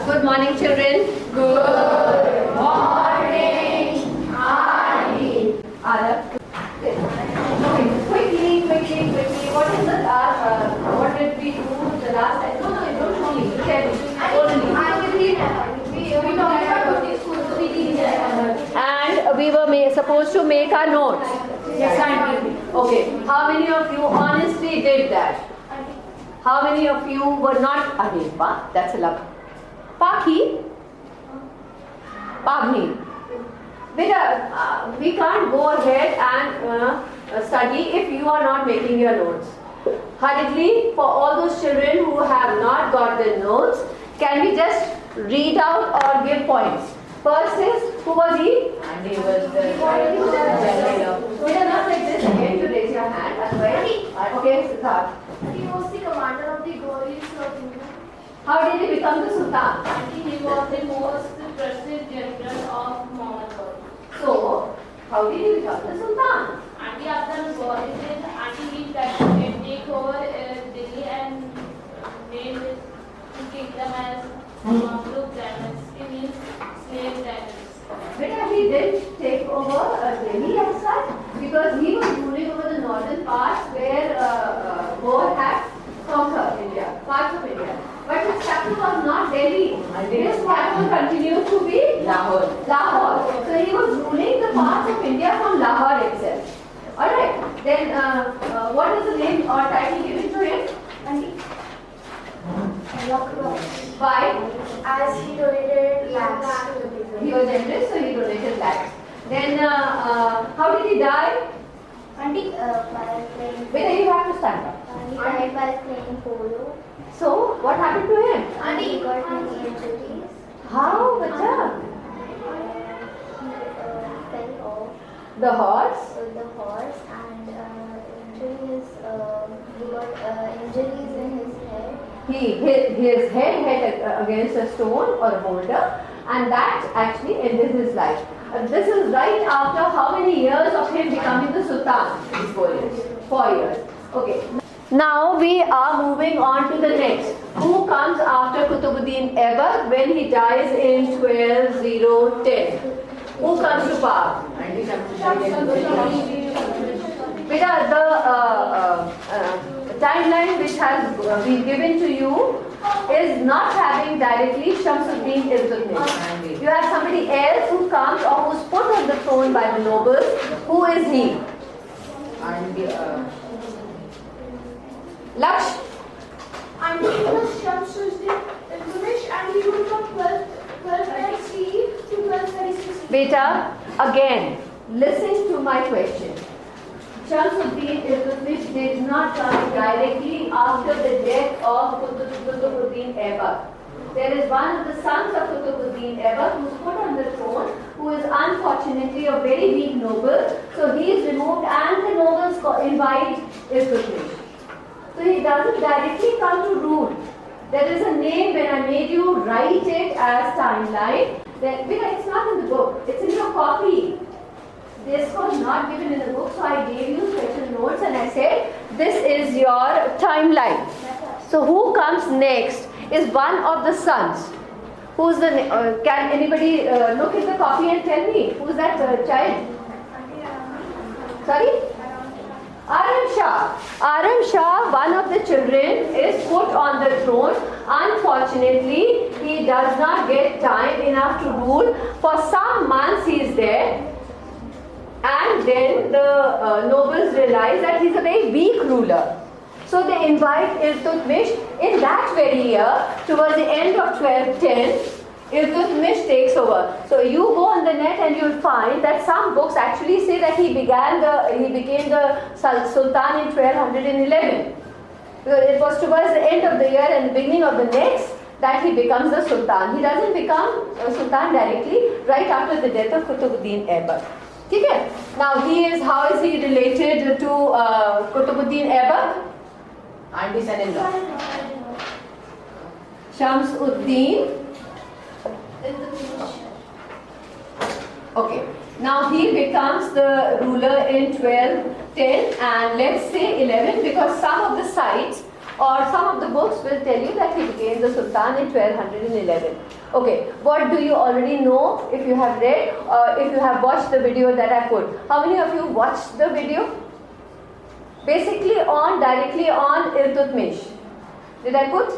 Good morning, children. Good morning, Auntie. Okay, quickly. What is the what did we do the last time? No, you don't show me. And we were supposed to make our notes. Yes, Auntie. Okay. How many of you honestly did that? How many of you were not? Pa, that's a luck. Paki? Pagni. Beta, we can't go ahead and study if you are not making your notes. Hurriedly, for all those children who have not got the notes, can we just read out or give points? First is, who was he? And he was the Beta, not like this again to raise your hand. Okay, Siddharth. He was the commander of the Delhi Sultanate. How did he become the Sultan? He was the most trusted general of Muhammad. So, how did he become the Sultan? And after abolition, he tried to take over Delhi and made his kingdom as Mamluk dynasty, means slave dynasty. But he didn't take over Delhi as such because he was ruling over the northern parts where Boer had conquered India, parts of India. But his capital was not Delhi. His capital continued to be Lahore. So he was ruling the parts of India from Lahore itself. Alright, then what is the name or title given to him? Why? As he donated lands to the people. He was generous, so he donated lands. Then how did he die? By playing. Whether you have to stand up. He died by playing polo. So what happened to him? He got many injuries. How, bacha? He fell off The horse? the horse and he got injuries in his head. His head hit against a stone or a boulder, and that actually ended his life. This is right after how many years of him becoming the Sultan? 4 years. 4 years. Okay. Now we are moving on to the next. Who comes after Qutubuddin Aibak when he dies in 12010? Who comes to power? And he comes Beta, the timeline which has been given to you is not having directly Shamsuddin Iltutmish. You have somebody else who comes or who's put on the throne by the nobles. Who is he? And Laksh. And he was Shamsuddin Iltutmish and he ruled from 1293 to 1236. Beta, again, listen to my question. Shamsuddin Iltutmish did not come directly after the death of Qutubuddin Aibak. There is one of the sons of Qutubuddin Aibak who is put on the throne, who is unfortunately a very weak noble. So he is removed and the nobles invite Iltutmish. So he doesn't directly come to rule. There is a name when I made you write it as timeline. Then, it's not in the book, it's in your copy. This was not given in the book, so I gave you special notes and I said, this is your timeline. So who comes next is one of the sons. Who's the, can anybody look at the copy and tell me, who's that child? Sorry? Aram Shah. Aram Shah, one of the children, is put on the throne. Unfortunately, he does not get time enough to rule. For some months he is there. And then the nobles realize that he is a very weak ruler. So they invite Iltutmish. In that very year, towards the end of 1210, Iltutmish takes over. So you go on the net and you'll find that some books actually say that he became the Sultan in 1211. Because it was towards the end of the year and the beginning of the next that he becomes the Sultan. He doesn't become a Sultan directly right after the death of Qutubuddin Aibak. Okay. Now how is he related to Qutubuddin Aibak? and his son-in-law. Shamsuddin. Okay. Now he becomes the ruler in 1210 and let's say 11 because some of the sites or some of the books will tell you that he became the Sultan in 1211. Okay, what do you already know if you have read or if you have watched the video that I put? How many of you watched the video? Basically directly on Iltutmish. Did I put?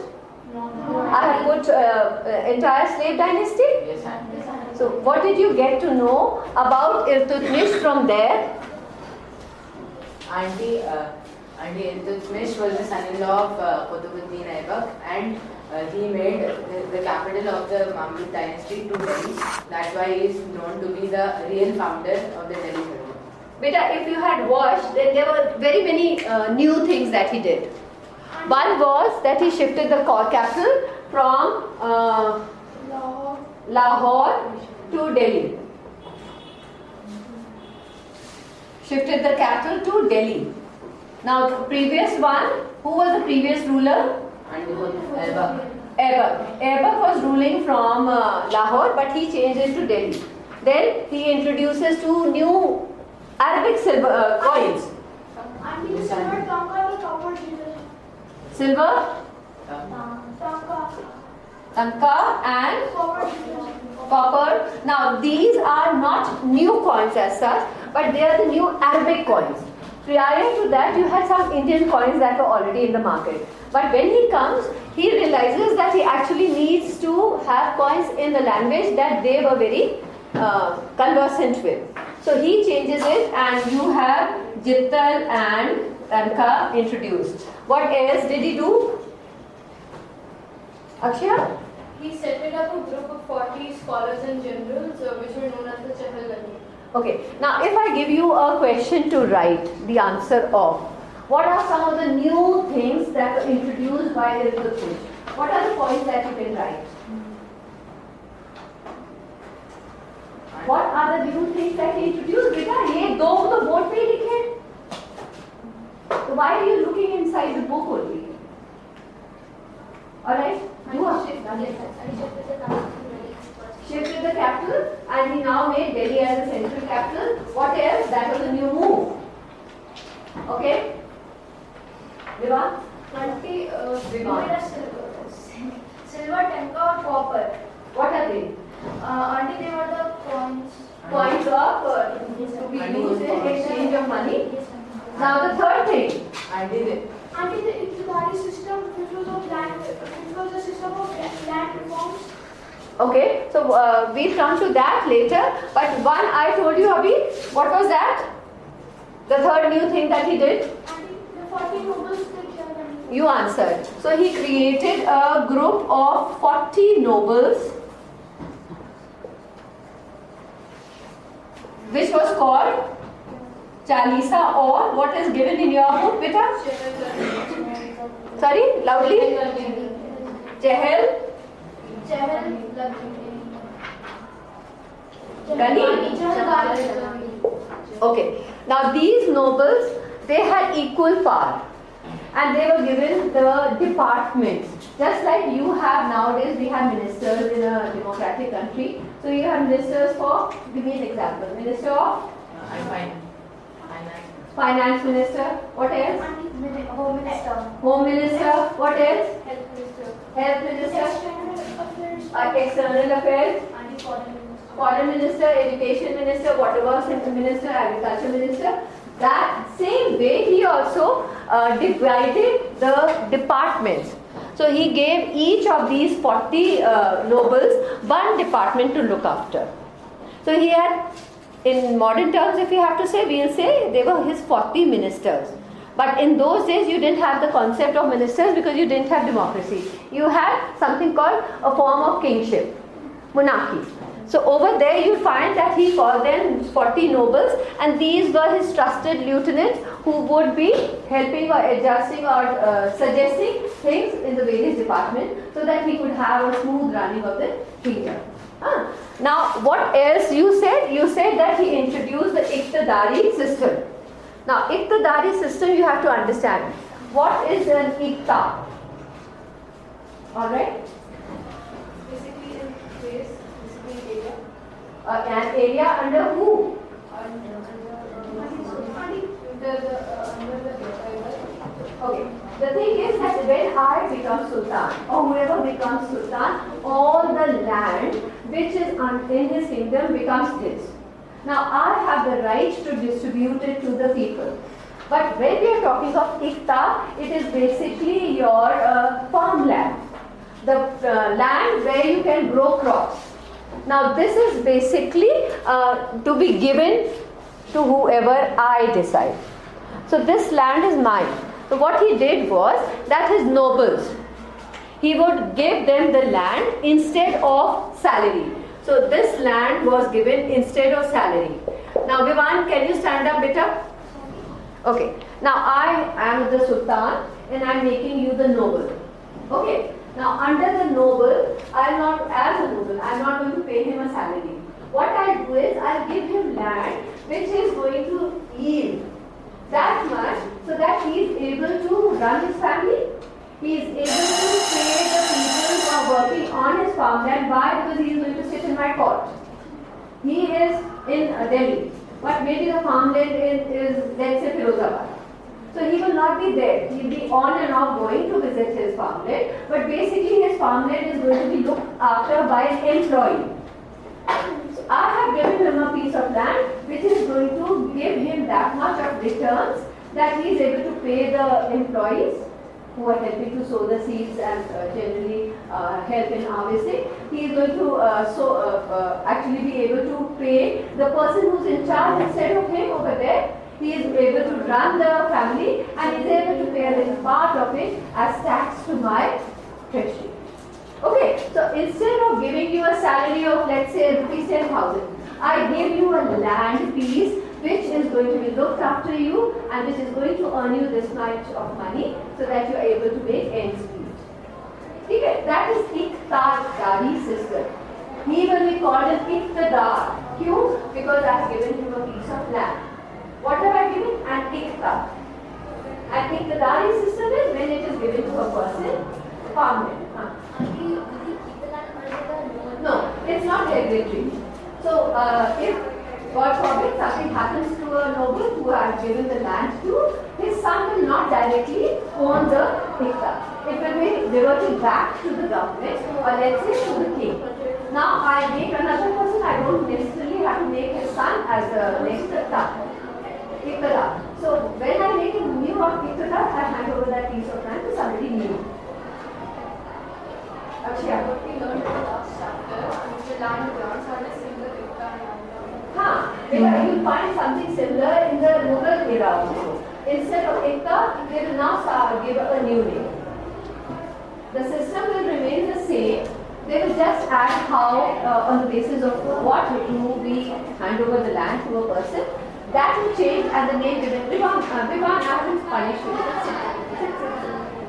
No. I have put entire slave dynasty. Yes, aunty. So what did you get to know about Iltutmish from there? Aunty, Iltutmish was the son-in-law of Qutubuddin Aibak, and he made the capital of the Mamluk dynasty to Delhi. That's why he is known to be the real founder of the Delhi Sultanate. Beta, if you had watched, then there were very many new things that he did. One was that he shifted the capital from Lahore to Delhi. Shifted the capital to Delhi. Now, the previous one, who was the previous ruler? And Aibak. Aibak. Aibak was ruling from Lahore, but he changed it to Delhi. Then he introduces two new Arabic silver coins. Auntie, the silver tanka or copper Jesus? Silver, tanka and Copper Jesus. copper. Now these are not new coins as such, but they are the new Arabic coins. Prior to that, you had some Indian coins that were already in the market. But when he comes, he realizes that he actually needs to have coins in the language that they were very conversant with. So he changes it, and you have Jittal and Tanka introduced. What else did he do? Akshaya? He set up a group of 40 scholars and generals which were known as the Chahal Gani. Okay, now if I give you a question to write the answer of, what are some of the new things that were introduced by Iltutmish? What are the points that you can write? What are the new things that he introduced? Beta, ye do to board pe likhe. So why are you looking inside the book only? Alright, you are shifted the capital, and he now made Delhi as a central capital. What else? That was a new move. Okay? Viva? Auntie, Viva. silver tanka or copper? What are they? Auntie, they were the coins. Coins of to be used in exchange of money. Now the third thing. Auntie, Auntie, the Iltutmish system, which was a system of land reforms. Okay, so we'll come to that later. But one I told you, Abhi, what was that? The third new thing that he did? Auntie, the 40 nobles that You answered. So he created a group of 40 nobles, which was called Chalisa, or what is given in your book, beta? Sorry, loudly. Chahal Gani. Okay. Now these nobles, they had equal power, and they were given the departments. Just like you have nowadays, we have ministers in a democratic country. So you have ministers for, give me an example, Minister of Finance Minister. What else? Home Minister. Home Minister. What else? Health Minister. Health Minister. External Affairs. Foreign Minister, Education Minister, Water Works Minister, Agriculture Minister. That same way he also divided the departments. So he gave each of these 40 nobles one department to look after. So he had, in modern terms, if you have to say, we'll say they were his 40 ministers. But in those days, you didn't have the concept of ministers because you didn't have democracy. You had something called a form of kingship, monarchy. So over there you find that he called them 40 nobles, and these were his trusted lieutenants who would be helping or adjusting or suggesting things in the various departments so that he could have a smooth running of the kingdom. Now what else you said? You said that he introduced the Iqtidari system. Now Iqtidari system, you have to understand. What is an Iqta? Alright? Basically in place, basically area. An area under who? Under the Okay. The thing is that when I become Sultan, or whoever becomes Sultan, all the land which is in his kingdom becomes his. Now I have the right to distribute it to the people. But when we are talking of Ikta, it is basically your farmland. The land where you can grow crops. Now this is basically to be given to whoever I decide. So this land is mine. So what he did was that his nobles, he would give them the land instead of salary. So this land was given instead of salary. Now Vivan, can you stand up, beta? Okay. Now I am the Sultan and I am making you the noble. Okay. Now under the noble, I am not as a noble, I am not going to pay him a salary. What I do is I will give him land which is going to yield that much so that he is able to run his family. He is able to pay the people who are working on his farmland. Why? Because he is going to sit in my court. He is in Delhi, but maybe the farmland is let's say Firozabad. So he will not be there. He will be on and off going to visit his farmland, but basically his farmland is going to be looked after by an employee. So I have given him a piece of land which is going to give him that much of returns that he is able to pay the employees who are helping to sow the seeds and generally help in harvesting. He is going to actually be able to pay the person who is in charge instead of him over there. He is able to run the family and is able to pay a little part of it as tax to my treasury. Okay, so instead of giving you a salary of let's say rupees 10,000, I give you a land piece which is going to be looked after you and which is going to earn you this much of money so that you are able to make ends meet. Okay, that is Iqtidari system. He will be called an Iqtidar. Why? Because I have given him a piece of land. What have I given? An Iqta. An Iqtidari system is when it is given to a person, farmland. No, it's not hereditary. So, if God forbid something happens to a noble who has given the land to, his son will not directly own the Iqta. It will be reverted back to the government or let's say to the king. Now, I make another person, I don't necessarily have to make his son as the next Iqtidar. So, when I make a new Iqtidar, I hand over that piece of land to somebody new. What we learned in the last chapter, the land grants are the similar Ikta. You find something similar in the Mughal era also. Instead of Ikta, they will now give a new name. The system will remain the same. They will just add how, on the basis of what do we hand over the land to a person. That will change and the name given. Vivan hasn't punished you.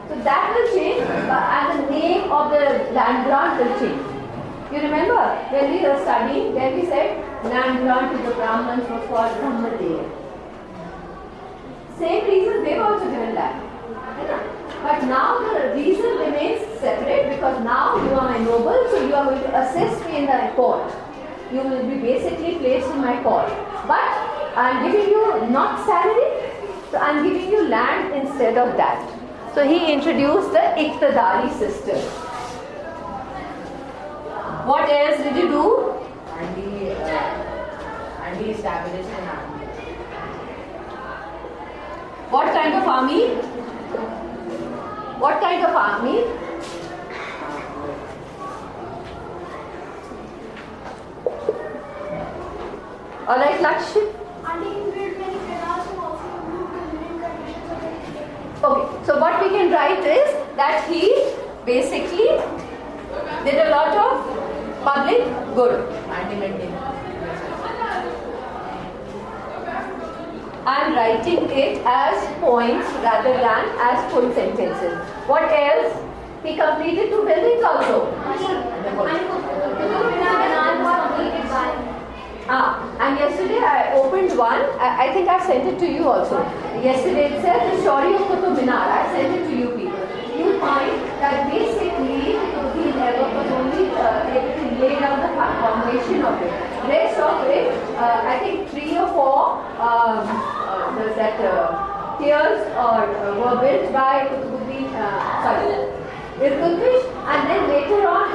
So that will change and the name of the land grant will change. You remember when we were studying, then we said land grant to the Brahmins was called Brahmadev. Same reason they were also given land. But now the reason remains separate because now you are my noble, so you are going to assist me in the court. You will be basically placed in my court. But I am giving you not salary, so I am giving you land instead of that. So he introduced the Iqtidari system. What else did you do? And he established an army. What kind of army? What kind of army? Alright, Lakshmi? Okay, so what we can write is that he basically did a lot of public good. I am writing it as points rather than as full sentences. What else? He completed 2 buildings also. And yesterday I opened one. I think I sent it to you also. Yesterday it said the story of Qutubuddin Aibak. I sent it to you people. You find that basically Qutubuddin Aibak was only able to lay down the foundation of it. Rest of it, I think 3 or 4 courtiers were built by Iltutmish, and then later on,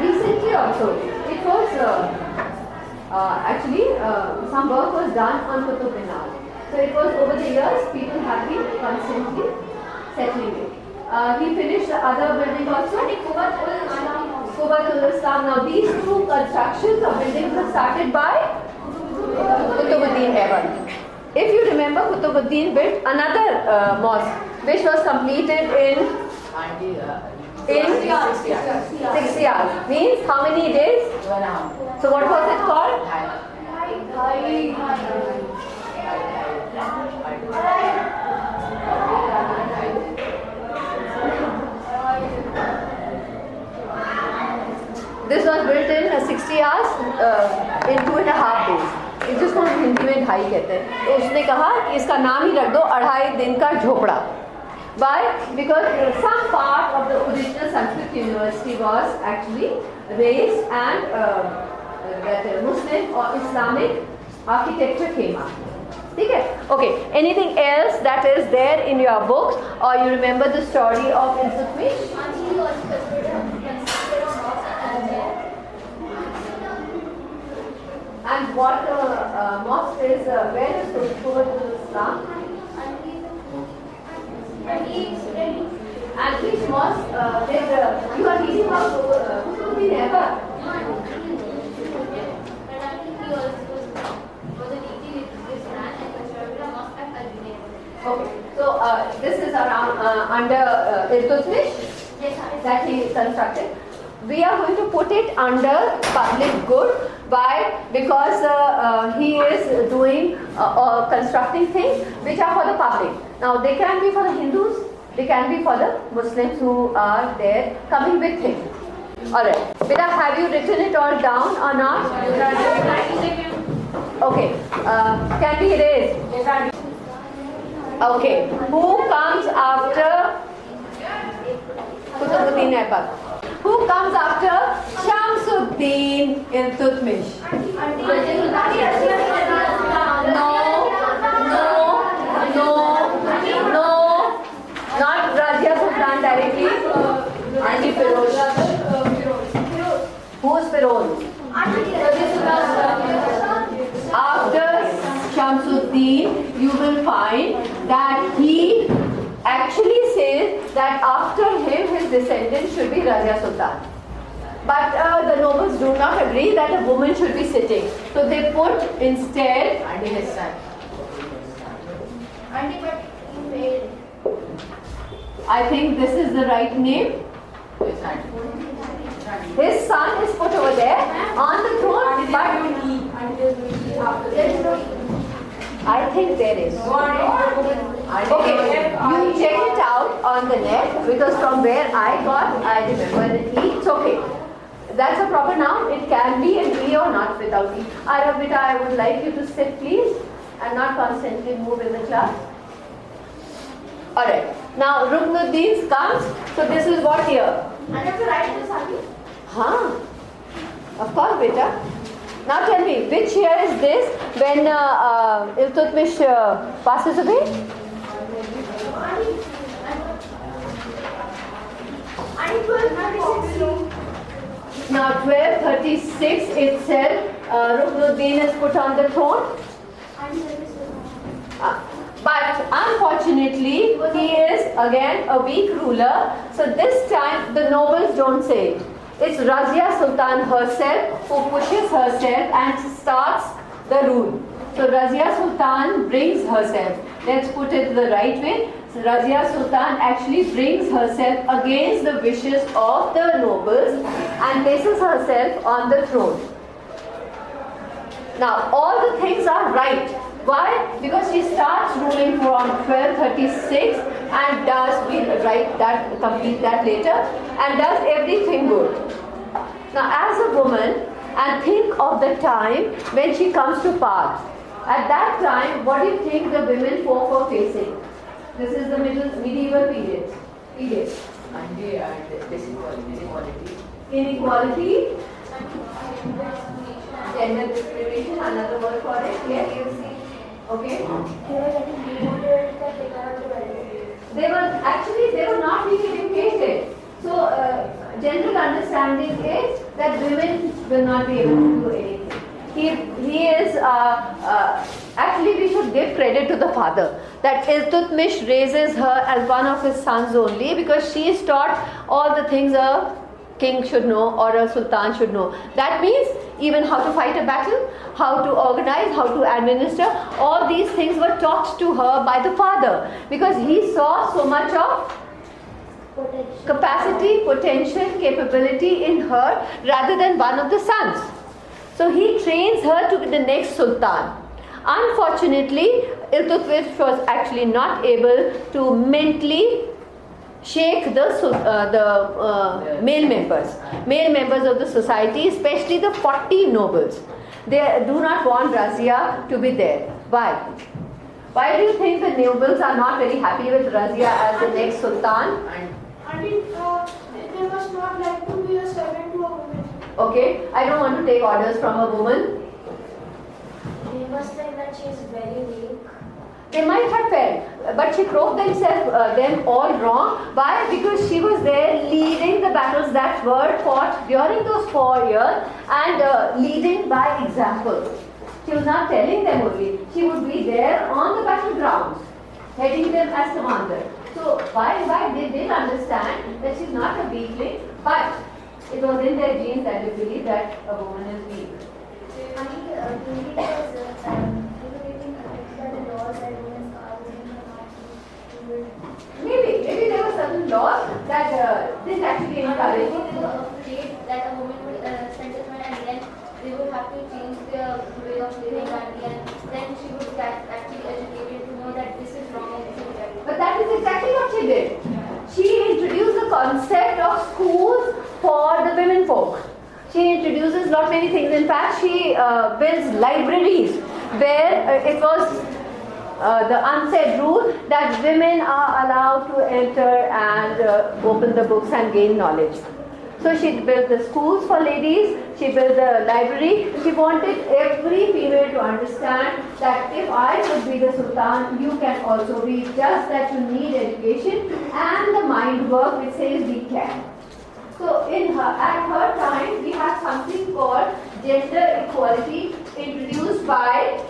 recently also, it was actually some work was done on Qutub Minar. So it was over the years, people have been constantly settling it. He finished the other building also. Qutubuddin Islam. Now these two constructions of buildings were started by Qutubuddin Aibak. If you remember, Qutubuddin built another mosque, which was completed in 6 years. Means how many days? 1.5. So what was it called? This was built in 60 hours in 2.5 days. जिसको हिंदी में ढाई कहते हैं. तो उसने कहा कि इसका नाम ही रख दो 2.5 दिन का झोपड़ा. Why? Because some part of the original Sanskrit university was actually raised and that Muslim or Islamic architecture came up. Okay? Okay. Anything else that is there in your books, or you remember the story of Iltutmish? And what mosque is, where is Qutubuddin Islam? And which mosque you are reading about Qutubuddin Aibak? Okay, so this is around under Iltutmish that he constructed. We are going to put it under public good. Why? Because he is doing or constructing things which are for the public. Now they can be for the Hindus, they can be for the Muslims who are there coming with him. Alright. Beta, have you written it all down or not? Okay. Can we erase? Okay. Who comes after Qutubuddin Aibak? Who comes after Shamsuddin Iltutmish? No, not Raziyya Sultan directly. Auntie Firoz. Who's Firoz? After Shamsuddin, you will find that he actually says that after him, his descendants should be Raziyya Sultan. But the nobles do not agree that a woman should be sitting. So they put instead his son. I think this is the right name. His son is put over there on the throne, but I think there is. Okay, you check it out on the net, because from where I got, I remember that it's okay. That's a proper noun. It can be an E or not without E. Arabita, I would like you to sit please and not constantly move in the class. Alright. Now Ruknuddin comes. So this is what here? I have to write this again. Huh? Of course, beta. Now tell me, which year is this when Iltutmish passes away? Now 1236 itself, Ruknuddin is put on the throne. But unfortunately, he is again a weak ruler. So this time the nobles don't say it. It's Raziyya Sultan herself who pushes herself and starts the rule. So Raziyya Sultan brings herself. Let's put it the right way. So Raziyya Sultan actually brings herself against the wishes of the nobles and places herself on the throne. Now all the things are right. Why? Because she starts ruling from 1236 and does, we write that, complete that later, and does everything good. Now as a woman, and think of the time when she comes to power. At that time, what do you think the women folk were facing? This is the medieval period. Inequality, gender discrimination, another word for it. Yes. Okay? They were getting demoted that they cannot do anything. They were not being educated. So, general understanding is that women will not be able to do anything. He is, actually we should give credit to the father, that Iltutmish raises her as one of his sons only because she is taught all the things a king should know or a sultan should know. That means even how to fight a battle, how to organize, how to administer, all these things were taught to her by the father because he saw so much of capacity, potential, capability in her rather than one of the sons. So he trains her to be the next sultan. Unfortunately, Iltutmish was actually not able to mentally shake the male members of the society, especially the 40 nobles. They do not want Raziyya to be there. Why? Why do you think the nobles are not very happy with Raziyya as the next sultan? They must not like to be a servant to a woman. Okay, I don't want to take orders from a woman. They must think that she is very weak. They might have felt, but she proved them all wrong. Why? Because she was there leading the battles that were fought during those 4 years and leading by example. She was not telling them only. She would be there on the battlegrounds, heading them as commander. So why they didn't understand that she's not a weakling, but it was in their genes that they believe that a woman is weak. Maybe there were certain laws that didn't actually encourage They it. were afraid that a woman would spend this money and then they would have to change their way of living and then she would get actually educated to know that this is wrong and this is right. But that is exactly what she did. She introduced the concept of schools for the women folk. She introduces not many things. In fact, she builds libraries where it was the unsaid rule that women are allowed to enter and open the books and gain knowledge. So she built the schools for ladies, she built the library. She wanted every female to understand that if I could be the sultan, you can also be, just that you need education and the mind work which says we can. So at her time, we have something called gender equality introduced by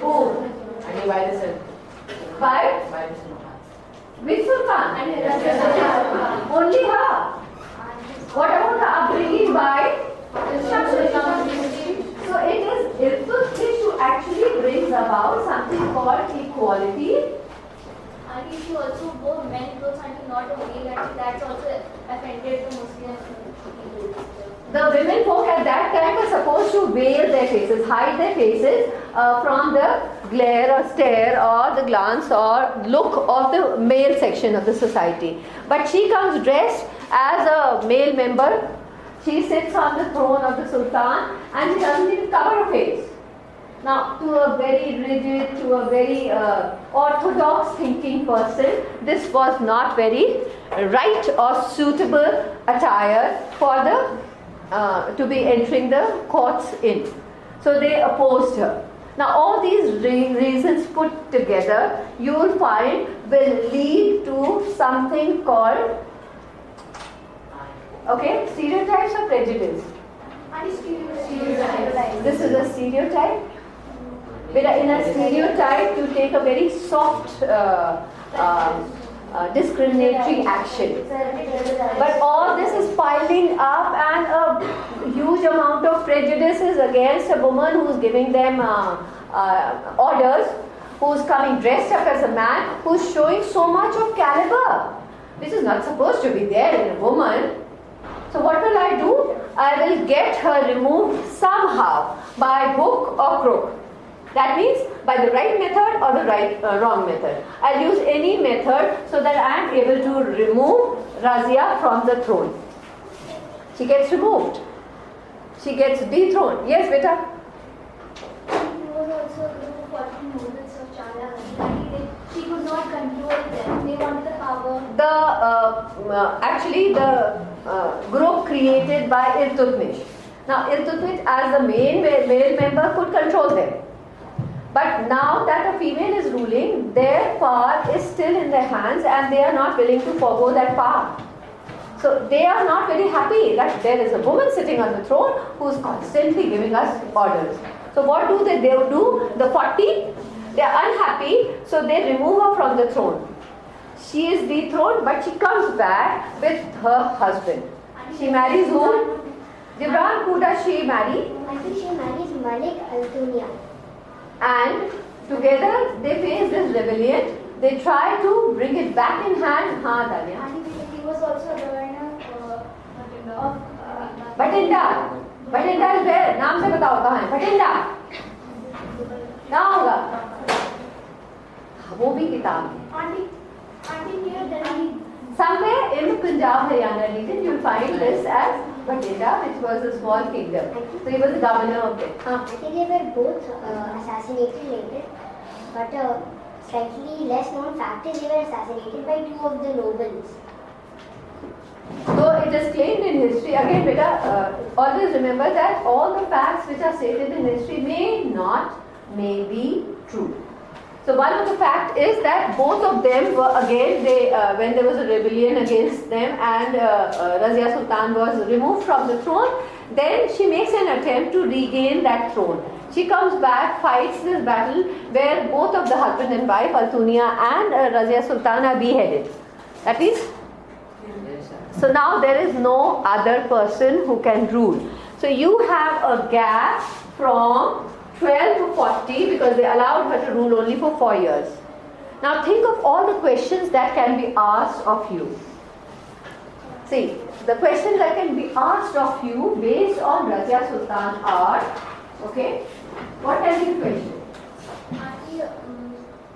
who? And by the Sultan. By By the Sultan. which sultan? Only her. What about the upbringing by Sultan? So it is Iltutmish who actually brings about something called equality. And if you also go men clothes and not only that, that's also offended the Muslim people. The women folk at that time were supposed to veil their faces, hide their faces from the glare or stare or the glance or look of the male section of the society. But she comes dressed as a male member. She sits on the throne of the sultan and she doesn't even cover her face. Now, to a very rigid, to a very orthodox thinking person, this was not very right or suitable attire for the to be entering the courts in. So they opposed her. Now all these reasons put together, you will find will lead to something called, okay, stereotypes or prejudice. This is a stereotype. In a stereotype, you take a very soft discriminatory action. But all this is piling up and a huge amount of prejudice is against a woman who's giving them orders, who's coming dressed up as a man, who's showing so much of caliber. This is not supposed to be there in a woman. So what will I do? I will get her removed somehow by hook or crook. That means by the right method or the wrong method. I'll use any method so that I am able to remove Raziyya from the throne. She gets removed. She gets dethroned. Yes, beta? There was also a group of 40 nobles of Chala. She could not control them. They wanted the power. Actually the group created by Iltutmish. Now Iltutmish as the main male member could control them. But now that a female is ruling, their power is still in their hands and they are not willing to forego that power. So they are not very happy that there is a woman sitting on the throne who is constantly giving us orders. So what do? They do the 40, they are unhappy, so they remove her from the throne. She is dethroned, but she comes back with her husband. She marries whom? Gibran, who does she marry? I think she marries Malik Altunia. And together they face this rebellion. They try to bring it back in hand. Haan, Danya. And he was also the governor of Bhatinda. Bhatinda is where? नाम से बताओ कहाँ है? Bhatinda. कहाँ होगा? वो भी किताब है. Auntie near Delhi. Somewhere in Punjab, Haryana region, you will find this as Bhatinda, which was a small kingdom. So he was the governor of it. I think they were both assassinated later, but slightly less known fact is they were assassinated by two of the nobles. So it is claimed in history, again beta, always remember that all the facts which are stated in history may be true. So one of the fact is that both of them were again, when there was a rebellion against them and Raziyya Sultan was removed from the throne, then she makes an attempt to regain that throne. She comes back, fights this battle where both of the husband and wife, Altunia and Raziyya Sultan, are beheaded. That is? So now there is no other person who can rule. So you have a gap from 12 to 40 because they allowed her to rule only for 4 years. Now think of all the questions that can be asked of you. See, the questions that can be asked of you based on Raziyya Sultan are, okay, what can be the question? Auntie,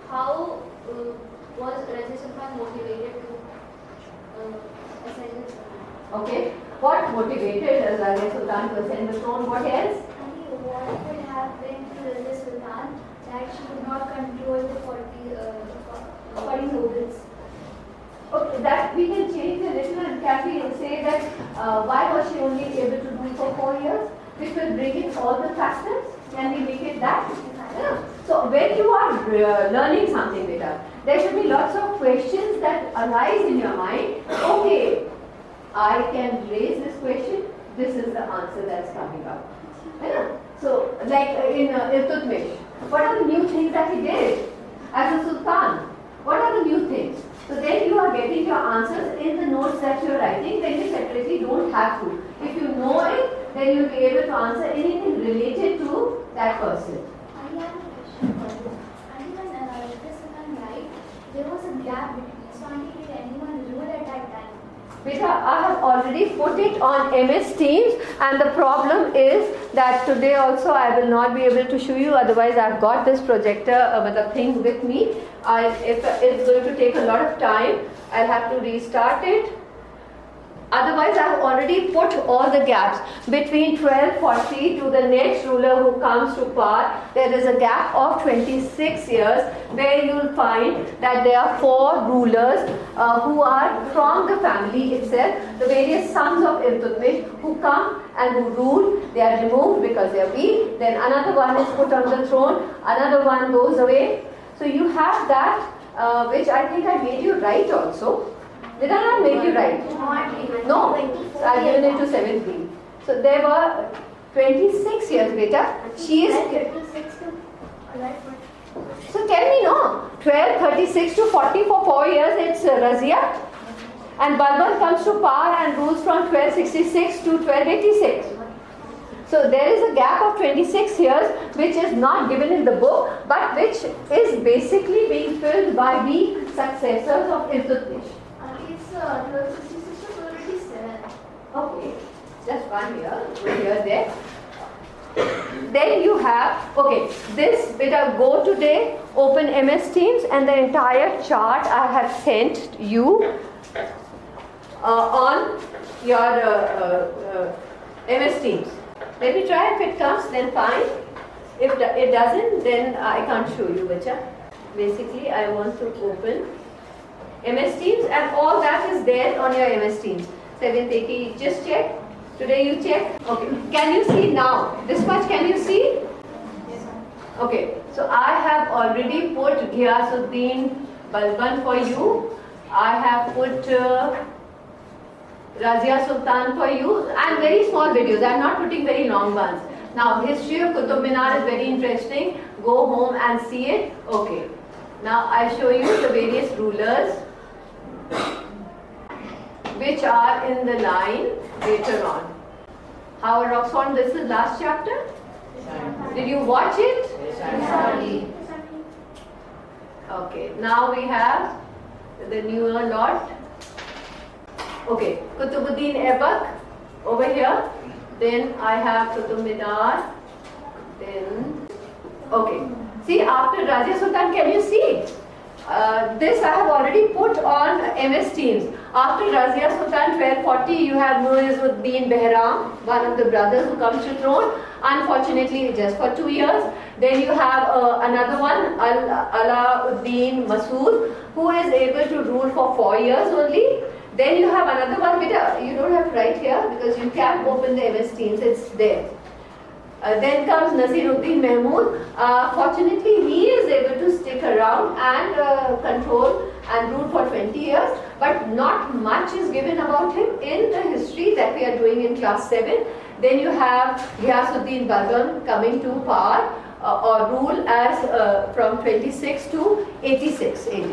how was Raziyya Sultan motivated to ascend the throne? Okay, what motivated Raziyya Sultan to ascend the throne? What else? What would have been to Raziyya Sultan that she could not control the 40 nobles? Okay, that we can change a little and can we say that why was she only able to do for 4 years? Which will bring in all the factors. Can we make it that? Yeah. So when you are learning something better, there should be lots of questions that arise in your mind. Okay, I can raise this question. This is the answer that's coming up. Yeah. So like in Iltutmish, what are the new things that he did as a sultan? What are the new things? So then you are getting your answers in the notes that you are writing, then you separately don't have to. If you know it, then you will be able to answer anything related to that person. I have a question for you. And when Raziyya Sultan died, there was a gap between. So, did anyone rule at that time? Beta, I have already put it on MS Teams, and the problem is that today also I will not be able to show you, otherwise I've got this projector thing with me. If it's going to take a lot of time, I'll have to restart it. Otherwise, I have already put all the gaps between 1240 to the next ruler who comes to power. There is a gap of 26 years where you will find that there are 4 rulers who are from the family itself, the various sons of Iltutmish who come and who rule. They are removed because they are weak. Then another one is put on the throne. Another one goes away. So you have that, which I think I made you write also. Did I not make you write? No, I've given it to 7th B. So there were 26 years, beta. She is. So tell me, no? 12, 36 to 40 for 4 years, it's Raziyya. And Balban comes to power and rules from 1266 to 1286. So there is a gap of 26 years which is not given in the book, but which is basically being filled by the successors of Iltutmish. It's 1266 to 1287. Okay, just 1 year, 1 year there. Then you have, okay, this beta go today, open MS Teams, and the entire chart I have sent you on your MS Teams. Let me try. If it comes, then fine. If it doesn't, then I can't show you, bacha. Basically, I want to open MS Teams, and all that is there on your MS Teams. 7th AK, just check. Today you check. Okay. Can you see now? This much can you see? Okay, so I have already put Ghiyasuddin Balban for you. I have put Raziyya Sultan for you, and very small videos. I am not putting very long ones. Now, history of Qutub Minar is very interesting. Go home and see it. Okay. Now, I show you the various rulers which are in the line later on. Howard Oxford, this is last chapter. Did you watch it? Okay. Now we have the newer lot. Okay, Qutubuddin Aibak over here. Then I have Qutub Minar. Then, okay. See, after Raziyya Sultan, can you see? This I have already put on MS Teams. After Raziyya Sultan 1240, you have Muizzuddin Behram, one of the brothers who comes to throne. Unfortunately, just for 2 years. Then you have another one, Alauddin Masood, who is able to rule for 4 years only. Then you have another one, beta, you don't have to write here because you can open the MS Teams, it's there. Then comes Nasiruddin Mahmud. Fortunately, he is able to stick around and control and rule for 20 years, but not much is given about him in the history that we are doing in class 7. Then you have Ghiyasuddin Balban coming to power or rule as from 26 to 86 AD.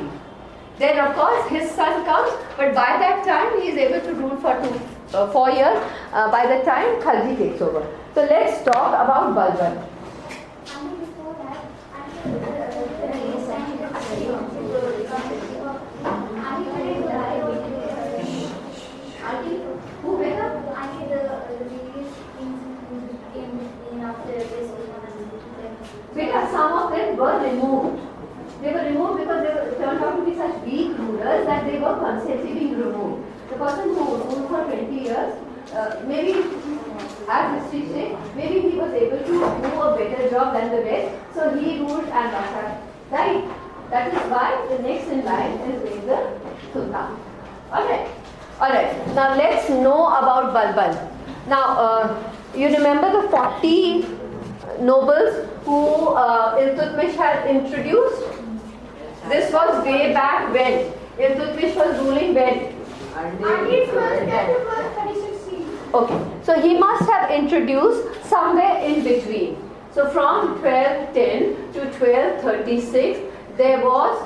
Then of course his son comes, but by that time he is able to rule for 4 years. By that time Khalji takes over. So let's talk about Balban. Before that, Who went up? Because some of them were removed. They were removed because they turned out to be such weak rulers that they were constantly being removed. The person who ruled for 20 years, maybe, as history says, maybe he was able to do a better job than the rest, so he ruled and Bashar died. That is why the next in line is the Sultan. Alright. Now let's know about Balban. Now, you remember the 40 nobles who Iltutmish had introduced? This was way back when. Iltutmish was ruling when? Okay, so he must have introduced somewhere in between. So from 1210 to 1236, there was,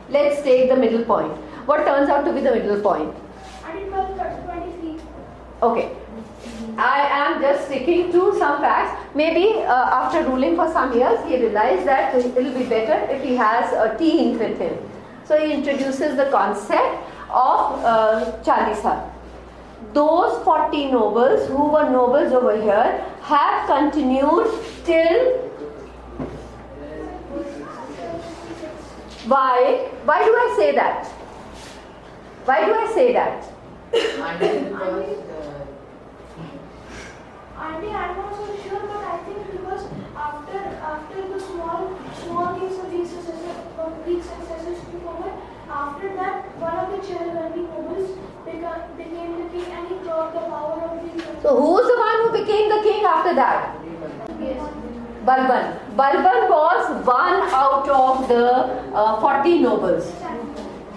let's take the middle point. What turns out to be the middle point? Okay. I am just sticking to some facts. Maybe after ruling for some years, he realized that it will be better if he has a teen with him. So he introduces the concept of Chalisa. Those 40 nobles who were nobles over here have continued till why? Why do I say that? Why do I say that? Auntie, I'm not so sure, but I think because after the small case of weak successors took over, after that one of the Chalwani nobles became the king and he brought the power of the. So who's the one who became the king after that? Balban. Balban was one out of the 40 nobles.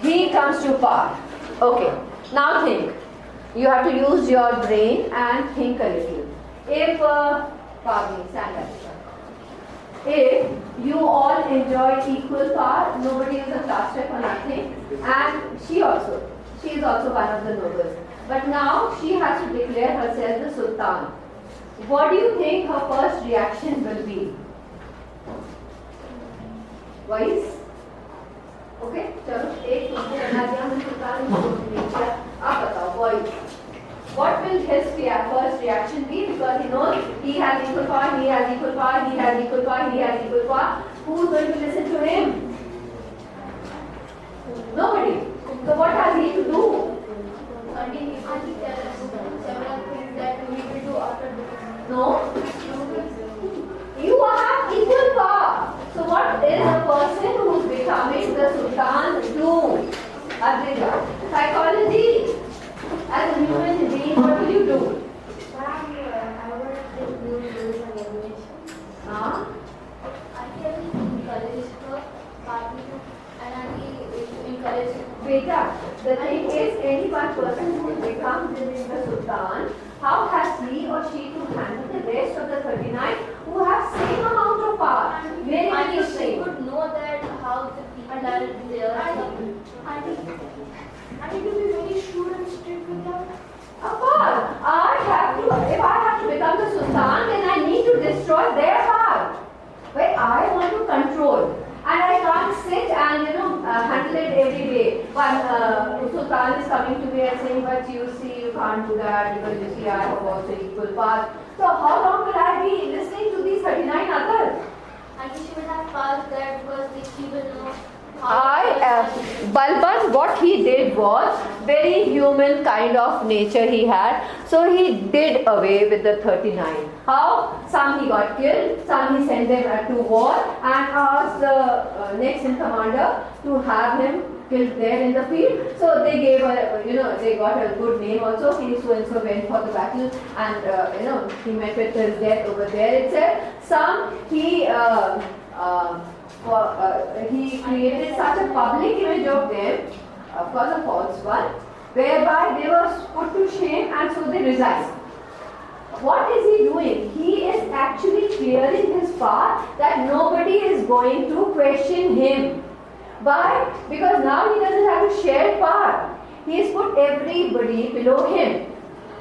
He comes to power. Okay. Now think. You have to use your brain and think a little. If if you all enjoy equal power, nobody is a class rep or nothing, and she is also one of the nobles. But now she has to declare herself the Sultan. What do you think her first reaction will be? Voice? Okay, chalo, ek Sultan aap batao, voice. What will his first reaction be? Because he knows he has equal power, he has equal power, he has equal power, he has equal power. Who is going to listen to him? Nobody. So what has he to do? Several things that we will do after this. No. You have equal power. So what is a person who is becoming the Sultan do? Adrija. Psychology. As a human being, what will you do? I would do rules and regulations. Huh? I can one person who becomes the Sultan, how has he or she to handle the rest of the 39 who have same amount of power? Very And you interesting. could know that how the people are there. I need to be very shrewd and strict with them. Of course, if I have to become the Sultan, then I need to destroy their power. But I want to control. And I can't sit and handle it every day. One Sultan is coming to me and saying, but you see, you can't do that because you see, I have also equal power. So how long will I be listening to these 39 others? And you should have passed that because the people know how Balban, what he did was very human kind of nature he had. So he did away with the 39. How? Some he got killed, some he sent them to war and asked the next in commander to have him killed there in the field. So they gave they got a good name also. He so and so went for the battle and he met with his death over there itself. Some he created such a public image of them, of course a false one, whereby they were put to shame and so they resigned. What is he doing? He is actually clearing his path that nobody is going to question him. Why? Because now he doesn't have to share power. He has put everybody below him.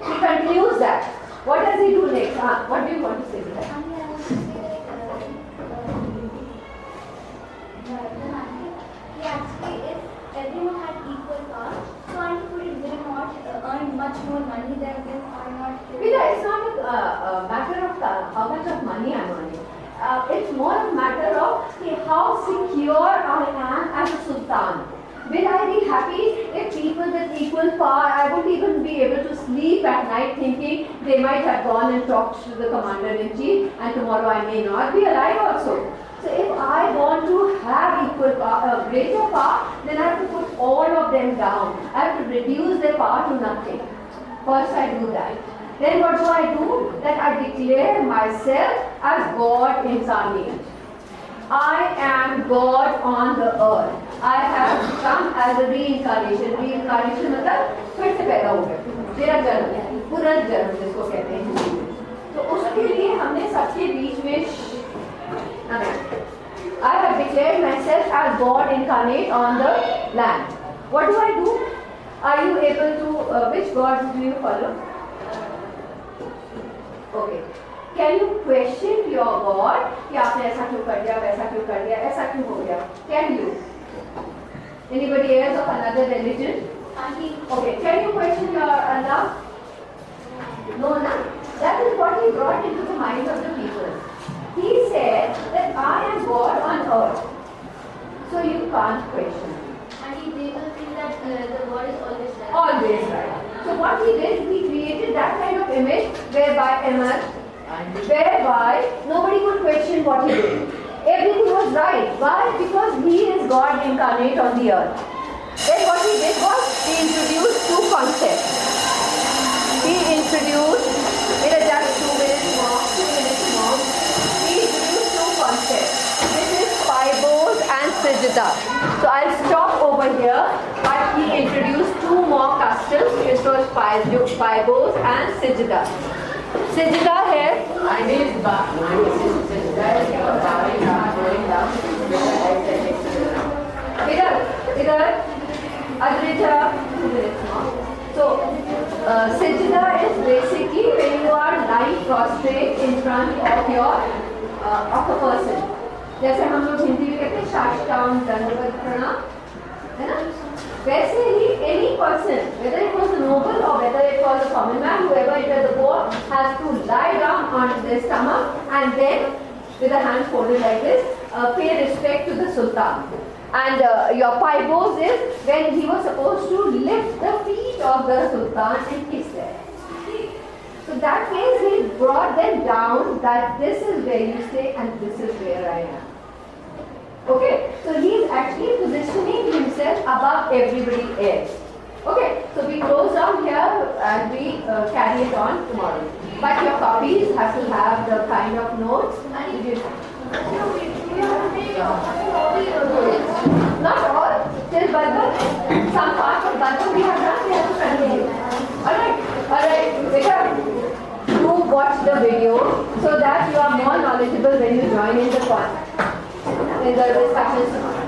He continues that. What does he do next? What do you want to say to that? Actually, if everyone had equal power, so I would not earn much more money than them or not. It's not a matter of how much of money I'm earning. It's more a matter of how secure I am as a Sultan. Will I be happy if people with equal power, I won't even be able to sleep at night thinking they might have gone and talked to the commander-in-chief and tomorrow I may not be alive also. So if I want to have equal power, greater power, then I have to put all of them down. I have to reduce their power to nothing. First I do that. Then what do? That I declare myself as God incarnate. I am God on the earth. I have come as a reincarnation. Reincarnation मतलब फिर से पैदा हो गया. मेरा जन्म, पुनर्जन्म जिसको कहते हैं. तो उसके लिए हमने सबके बीच में I have declared myself as God incarnate on the land. What do? Are you able to, which gods do you follow? Okay. Can you question your God? कि आपने ऐसा क्यों कर दिया, वैसा क्यों कर दिया, ऐसा क्यों हो गया? Can you? Anybody else of another religion? Okay. Can you question your Allah? No, no. That is what he brought into the minds of the people. He said that I am God on earth. So you can't question. and they will think that the God is always right. Always right. So what he did, he created that kind of image whereby nobody could question what he did. Everything was right. Why? Because he is God incarnate on the earth. Then what he did was, he introduced two concepts. He introduced, just 2 minutes more, he introduced two concepts. This is Paibos and Sijda. So I'll stop over here, but he introduced two more customs. This was Paibos and Sijda. Sijda here. And is bowing down, going down. Idhar, Adrija, 2 minutes more. So, Sijda is basically when you are lying prostrate in front of of a person. जैसे हम लोग हिंदी में कहते हैं साष्टांग दंडवत प्रणाम, है ना? वैसे ही any person, whether it was a noble or whether it was a common man, whoever entered the court has to lie down on their stomach and then with the hands folded like this, pay respect to the Sultan. And your paibos is when he was supposed to lift the feet of the Sultan and kiss them. So that means he brought them down that this is where you stay and this is where I am. Okay, so he is actually positioning himself above everybody else. Okay, so we close down here and we carry it on tomorrow. But your copies have to have the kind of notes. Not all, till Balban. Some part of Balban we have done, we have to the video so that you are more knowledgeable when you join in the discussions.